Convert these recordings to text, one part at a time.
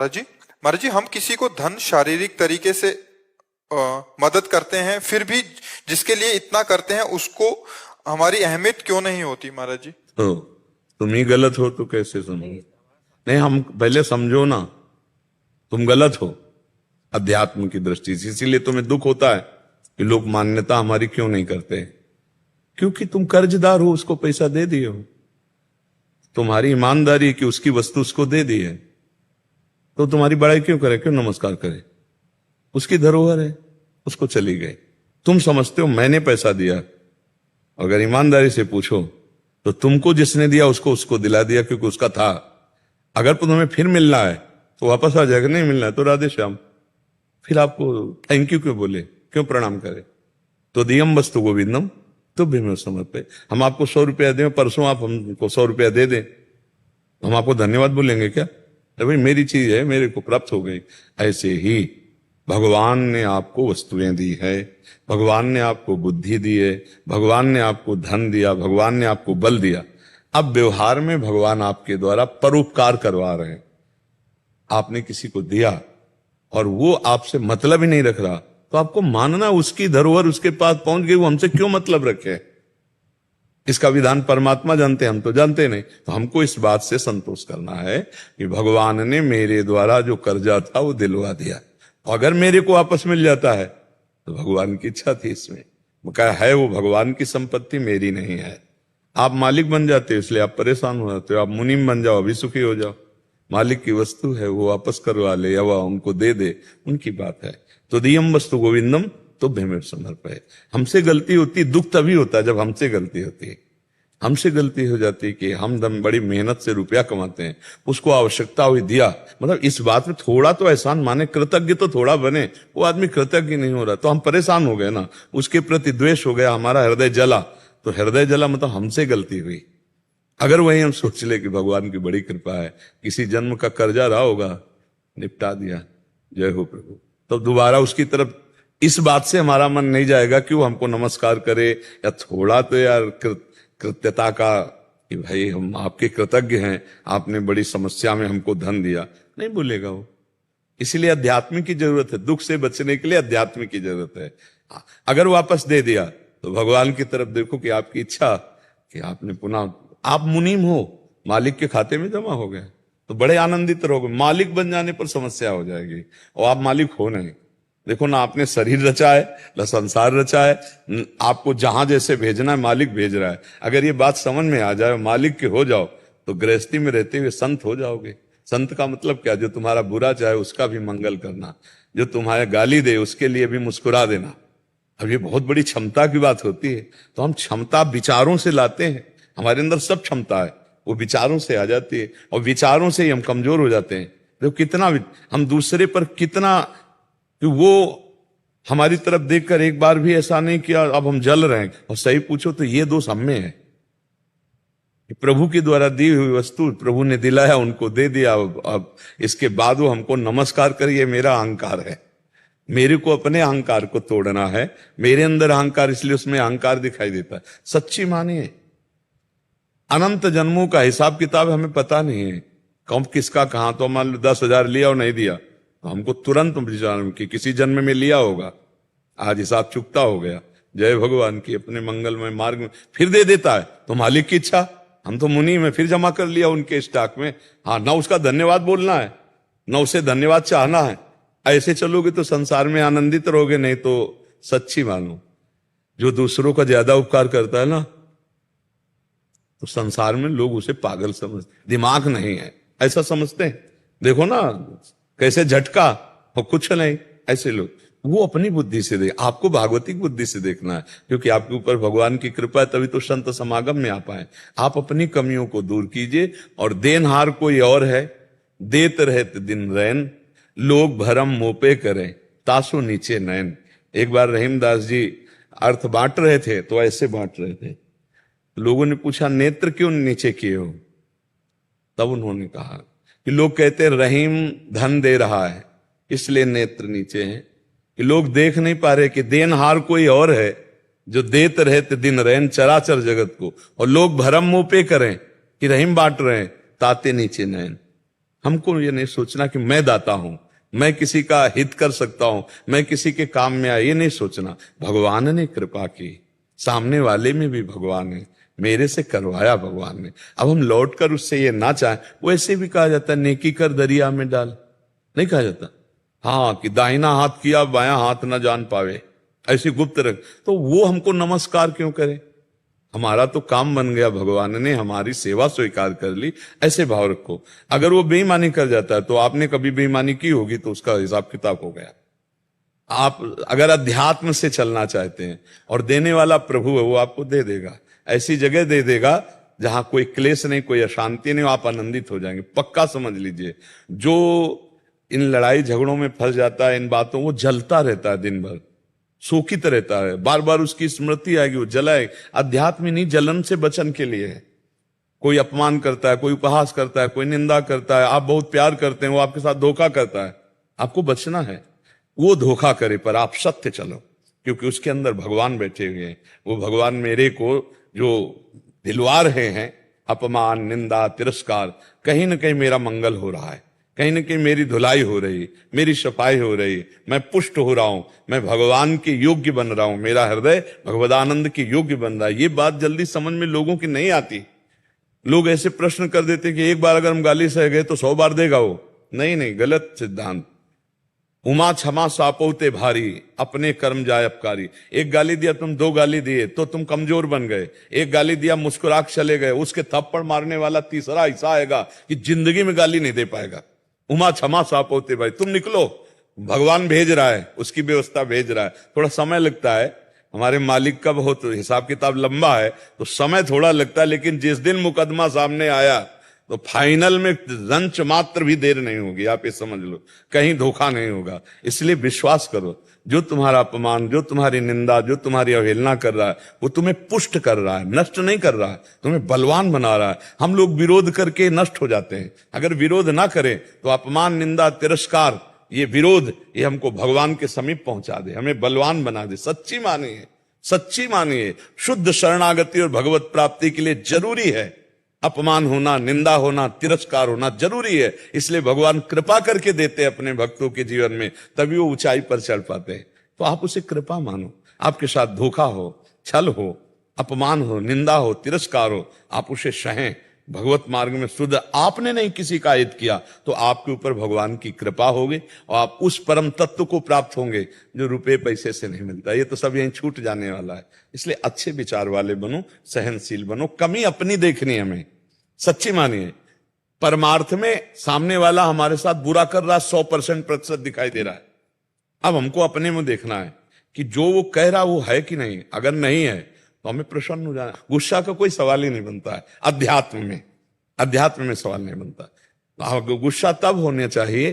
महाराज जी हम किसी को धन शारीरिक तरीके से मदद करते हैं, फिर भी जिसके लिए इतना करते हैं उसको हमारी अहमियत क्यों नहीं होती महाराज जी? तो तुम ही गलत हो तो कैसे समझो? नहीं, हम पहले समझो ना, तुम गलत हो अध्यात्म की दृष्टि से। इसीलिए तुम्हें दुख होता है कि लोग मान्यता हमारी क्यों नहीं करते, क्योंकि तुम कर्जदार हो, उसको पैसा दे दिए हो। तुम्हारी ईमानदारी कि उसकी वस्तु उसको दे दी है, तो तुम्हारी बड़ाई क्यों करे, क्यों नमस्कार करे? उसकी धरोहर है, उसको चली गई। तुम समझते हो मैंने पैसा दिया, अगर ईमानदारी से पूछो तो तुमको जिसने दिया उसको उसको दिला दिया क्योंकि उसका था। अगर तुम्हें फिर मिलना है तो वापस आ जाएगा, नहीं मिलना है तो राधे श्याम। फिर आपको थैंक यू क्यों बोले, क्यों प्रणाम करे? तो दियम वस्तु गोविंदम तो भी समर्पे। हम आपको 100 रुपया दें, परसों आप हमको 100 रुपया दे दें, हम आपको धन्यवाद बोलेंगे क्या? अरे भाई मेरी चीज है, मेरे को प्राप्त हो गई। ऐसे ही भगवान ने आपको वस्तुएं दी है, भगवान ने आपको बुद्धि दी है, भगवान ने आपको धन दिया, भगवान ने आपको बल दिया। अब व्यवहार में भगवान आपके द्वारा परोपकार करवा रहे हैं। आपने किसी को दिया और वो आपसे मतलब ही नहीं रख रहा, तो आपको मानना उसकी धरोहर उसके पास पहुंच गई, वो हमसे क्यों मतलब रखे? इसका विधान परमात्मा जानते, हम तो जानते नहीं। तो हमको इस बात से संतोष करना है कि भगवान ने मेरे द्वारा जो कर्जा था वो दिलवा दिया। अगर मेरे को वापस मिल जाता है तो भगवान की इच्छा थी इसमें। वो कहा है वो भगवान की संपत्ति, मेरी नहीं है। आप मालिक बन जाते हो इसलिए आप परेशान हो जाते हो। आप मुनीम बन जाओ अभी सुखी हो जाओ। मालिक की वस्तु है, वो वापस करवा ले या वह उनको दे दे, उनकी बात है। तो दियम वस्तु गोविंदम तो भेमेर समर्पय। हमसे गलती होती, दुख तभी होता है जब हमसे गलती होती है। हमसे गलती हो जाती है कि हम दम बड़ी मेहनत से रुपया कमाते हैं, उसको आवश्यकता हुई दिया। मतलब इस बात में थोड़ा तो एहसान माने, कृतज्ञ तो थोड़ा बने। वो आदमी कृतज्ञ नहीं हो रहा तो हम परेशान हो गए ना, उसके प्रति द्वेष हो गया, हमारा हृदय जला। तो हृदय जला मतलब हमसे गलती हुई। अगर वही हम सोच ले कि भगवान की बड़ी कृपा है, किसी जन्म का कर्जा रहा होगा, निपटा दिया, जय हो प्रभु, तो दोबारा उसकी तरफ इस बात से हमारा मन नहीं जाएगा कि वो हमको नमस्कार करे, या थोड़ा तो यार कृत्यता का कि भाई हम आपके कृतज्ञ हैं, आपने बड़ी समस्या में हमको धन दिया, नहीं बोलेगा वो। इसीलिए अध्यात्म की जरूरत है, दुख से बचने के लिए अध्यात्म की जरूरत है। अगर वापस दे दिया तो भगवान की तरफ देखो कि आपकी इच्छा कि आपने पुनः, आप मुनीम हो, मालिक के खाते में जमा हो गए तो बड़े आनंदित रहोगे। मालिक बन जाने पर समस्या हो जाएगी, और आप मालिक हो नहीं। देखो ना, आपने शरीर रचा है, ना संसार रचा है, आपको जहां जैसे भेजना है मालिक भेज रहा है। अगर ये बात समझ में आ जाए, मालिक के हो जाओ, तो गृहस्थी में रहते हुए संत हो जाओगे। संत का मतलब क्या? जो तुम्हारा बुरा चाहे उसका भी मंगल करना, जो तुम्हारे गाली दे उसके लिए भी मुस्कुरा देना। अब ये बहुत बड़ी क्षमता की बात होती है। तो हम क्षमता विचारों से लाते हैं, हमारे अंदर सब क्षमता है, वो विचारों से आ जाती है, और विचारों से ही हम कमजोर हो जाते हैं। देखो कितना हम दूसरे पर कितना, कि वो हमारी तरफ देखकर एक बार भी ऐसा नहीं किया अब हम जल रहे हैं। और सही पूछो तो ये दोष हम में है। प्रभु के द्वारा दी हुई वस्तु प्रभु ने दिलाया, उनको दे दिया, अब इसके बाद वो हमको नमस्कार करिए, मेरा अहंकार है, मेरे को अपने अहंकार को तोड़ना है। मेरे अंदर अहंकार, इसलिए उसमें अहंकार दिखाई देता है। सच्ची मानिए, अनंत जन्मों का हिसाब किताब हमें पता नहीं है, कौन किसका कहां। तो मान लो 10,000 लिया और नहीं दिया तो हमको तुरंत विचार कि किसी जन्म में लिया होगा, आज हिसाब चुकता हो गया। जय भगवान की अपने मंगलमय मार्ग में फिर दे देता है, तो मालिक की इच्छा। हम तो मुनि में फिर जमा कर लिया उनके स्टॉक में। हाँ, ना उसका धन्यवाद बोलना है, ना उसे धन्यवाद चाहना है। ऐसे चलोगे तो संसार में आनंदित रहोगे, नहीं तो सच्ची मानो, जो दूसरों का ज्यादा उपकार करता है ना, तो संसार में लोग उसे पागल समझते, दिमाग नहीं है ऐसा समझते हैं। देखो ना कैसे झटका और कुछ नहीं, ऐसे लोग। वो अपनी बुद्धि से देख, आपको भागवतिक बुद्धि से देखना है, क्योंकि आपके ऊपर भगवान की कृपा है, तभी तो संत समागम में आ पाए। आप अपनी कमियों को दूर कीजिए, और देनहार कोई और है, देत रहत दिन रैन, लोग भरम मोपे करें, तासो नीचे नैन। एक बार रहीमदास जी अर्थ बांट रहे थे, तो ऐसे बांट रहे थे। लोगों ने पूछा नेत्र क्यों नीचे किए हो? तब उन्होंने कहा कि लोग कहते हैं रहीम धन दे रहा है इसलिए नेत्र नीचे हैं, कि लोग देख नहीं पा रहे कि देनहार कोई और है जो देत रहते दिन रैन चराचर जगत को, और लोग भरम मुंह पे करें कि रहीम बांट रहे हैं, ताते नीचे नैन। हमको ये नहीं सोचना कि मैं दाता हूं, मैं किसी का हित कर सकता हूं, मैं किसी के काम में आया, ये नहीं सोचना। भगवान ने कृपा की, सामने वाले में भी भगवान है, मेरे से करवाया भगवान ने। अब हम लौट कर उससे ये ना चाहें, वैसे भी कहा जाता है नेकी कर दरिया में डाल, नहीं कहा जाता? हाँ, कि दाहिना हाथ किया बायां हाथ ना जान पावे, ऐसी गुप्त रख। तो वो हमको नमस्कार क्यों करे? हमारा तो काम बन गया, भगवान ने हमारी सेवा स्वीकार कर ली, ऐसे भाव रखो। अगर वो बेईमानी कर जाता है तो आपने कभी बेईमानी की होगी तो उसका हिसाब किताब हो गया। आप अगर अध्यात्म से चलना चाहते हैं और देने वाला प्रभु है, वो आपको दे देगा, ऐसी जगह दे देगा जहां कोई क्लेश नहीं, कोई अशांति नहीं, आप आनंदित हो जाएंगे, पक्का समझ लीजिए। जो इन लड़ाई झगड़ों में फंस जाता है, इन बातों, वो जलता रहता है दिन भर, शोकित रहता है, बार बार उसकी स्मृति आएगी, वो जलाए। अध्यात्म नहीं, जलन से बचन के लिए है। कोई अपमान करता है, कोई उपहास करता है, कोई निंदा करता है, आप बहुत प्यार करते हैं, वो आपके साथ धोखा करता है, आपको बचना है। वो धोखा करे पर आप सत्य चलो, क्योंकि उसके अंदर भगवान बैठे हुए हैं। वो भगवान मेरे को जो दिलवा रहे हैं, अपमान, निंदा, तिरस्कार, कहीं ना कहीं मेरा मंगल हो रहा है, कहीं ना कहीं मेरी धुलाई हो रही, मेरी सफाई हो रही, मैं पुष्ट हो रहा हूं, मैं भगवान के योग्य बन रहा हूं, मेरा हृदय भगवदानंद के योग्य बन रहा है। ये बात जल्दी समझ में लोगों की नहीं आती। लोग ऐसे प्रश्न कर देते हैं कि एक बार अगर हम गाली सह गए तो 100 बार देगा वो। नहीं, गलत सिद्धांत। उमा क्षमा सापोते भारी, अपने कर्म जाय अपकारी। एक गाली दिया तुम, 2 गाली दिए तो तुम कमजोर बन गए, एक गाली दिया मुस्कुरा के चले गए, उसके थप्पड़ मारने वाला तीसरा ऐसा आएगा कि जिंदगी में गाली नहीं दे पाएगा। उमा क्षमा सापोते भाई, तुम निकलो, भगवान भेज रहा है, उसकी व्यवस्था भेज रहा है। थोड़ा समय लगता है, हमारे मालिक का बहुत हिसाब किताब लंबा है, तो समय थोड़ा लगता है, लेकिन जिस दिन मुकदमा सामने आया तो फाइनल में रंच मात्र भी देर नहीं होगी, आप ये समझ लो, कहीं धोखा नहीं होगा। इसलिए विश्वास करो, जो तुम्हारा अपमान, जो तुम्हारी निंदा, जो तुम्हारी अवहेलना कर रहा है, वो तुम्हें पुष्ट कर रहा है, नष्ट नहीं कर रहा है, तुम्हें बलवान बना रहा है। हम लोग विरोध करके नष्ट हो जाते हैं। अगर विरोध ना करें तो अपमान, निंदा, तिरस्कार, ये विरोध, ये हमको भगवान के समीप पहुंचा दे, हमें बलवान बना दे। सच्ची मानिए, सच्ची मानिए, शुद्ध शरणागति और भगवत प्राप्ति के लिए जरूरी है अपमान होना, निंदा होना, तिरस्कार होना जरूरी है। इसलिए भगवान कृपा करके देते हैं अपने भक्तों के जीवन में, तभी वो ऊंचाई पर चढ़ पाते हैं। तो आप उसे कृपा मानो। आपके साथ धोखा हो, छल हो, अपमान हो, निंदा हो, तिरस्कार हो, आप उसे सहें। भगवत मार्ग में शुद्ध आपने नहीं किसी का हित किया तो आपके ऊपर भगवान की कृपा होगी और आप उस परम तत्व को प्राप्त होंगे जो रुपए पैसे से नहीं मिलता। ये तो सब यहीं छूट जाने वाला है। इसलिए अच्छे विचार वाले बनो, सहनशील बनो, कमी अपनी देखनी हमें, सच्ची मानिए। परमार्थ में सामने वाला हमारे साथ बुरा कर रहा, 100% प्रतिशत दिखाई दे रहा है। अब हमको अपने में देखना है कि जो वो कह रहा वो है कि नहीं। अगर नहीं है तो हमें प्रसन्न हो जाना। गुस्सा का कोई सवाल ही नहीं बनता है अध्यात्म में सवाल नहीं बनता। गुस्सा तब होने चाहिए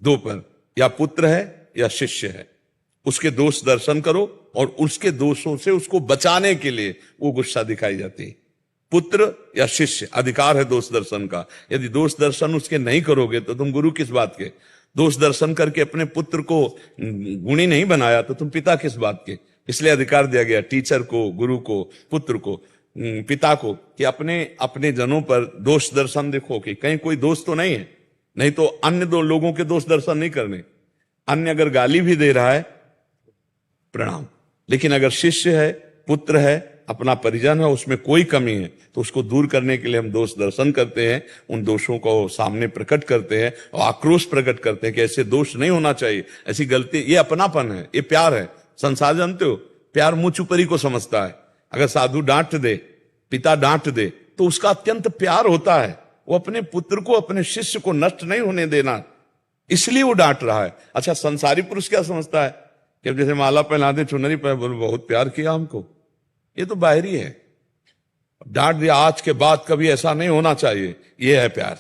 2 पर, या पुत्र है या शिष्य है, उसके दोष दर्शन करो और उसके दोषों से उसको बचाने के लिए वो गुस्सा दिखाई जाती है। पुत्र या शिष्य, अधिकार है दोष दर्शन का। यदि दोष दर्शन उसके नहीं करोगे तो तुम गुरु किस बात के। दोष दर्शन करके अपने पुत्र को गुणी नहीं बनाया तो तुम पिता किस बात के। इसलिए अधिकार दिया गया टीचर को, गुरु को, पुत्र को, पिता को, कि अपने अपने जनों पर दोष दर्शन देखो कि कहीं कोई दोष तो नहीं है, नहीं तो अन्य 2 लोगों के दोष दर्शन नहीं करने। अन्य अगर गाली भी दे रहा है प्रणाम, लेकिन अगर शिष्य है, पुत्र है, अपना परिजन है, उसमें कोई कमी है तो उसको दूर करने के लिए हम दोष दर्शन करते हैं, उन दोषों को सामने प्रकट करते हैं और आक्रोश प्रकट करते हैं कि ऐसे दोष नहीं होना चाहिए, ऐसी गलती। ये अपनापन है, ये प्यार है। संसार जानते हो, प्यार मुंह चुपरी को समझता है। अगर साधु डांट दे, पिता डांट दे तो उसका अत्यंत प्यार होता है। वो अपने पुत्र को, अपने शिष्य को नष्ट नहीं होने देना, इसलिए वो डांट रहा है। अच्छा, संसारी पुरुष क्या समझता है कि जैसे माला पहना दे, चुनरी पहना, बोलो बहुत प्यार किया हमको, ये तो बाहरी है। डांट दिया, आज के बाद कभी ऐसा नहीं होना चाहिए, ये है प्यार।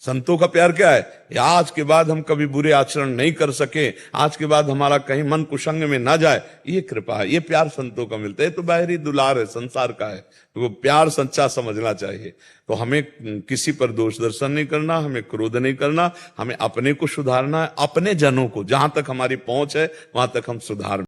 संतों का प्यार क्या है? आज के बाद हम कभी बुरे आचरण नहीं कर सके, आज के बाद हमारा कहीं मन कुसंग में ना जाए, ये कृपा है, ये प्यार संतों का मिलता है। तो बाहरी दुलार है, संसार का है, तो वो प्यार सच्चा समझना चाहिए। तो हमें किसी पर दोष दर्शन नहीं करना, हमें क्रोध नहीं करना, हमें अपने को सुधारना है, अपने जनों को जहां तक हमारी पहुंच है वहां तक हम सुधार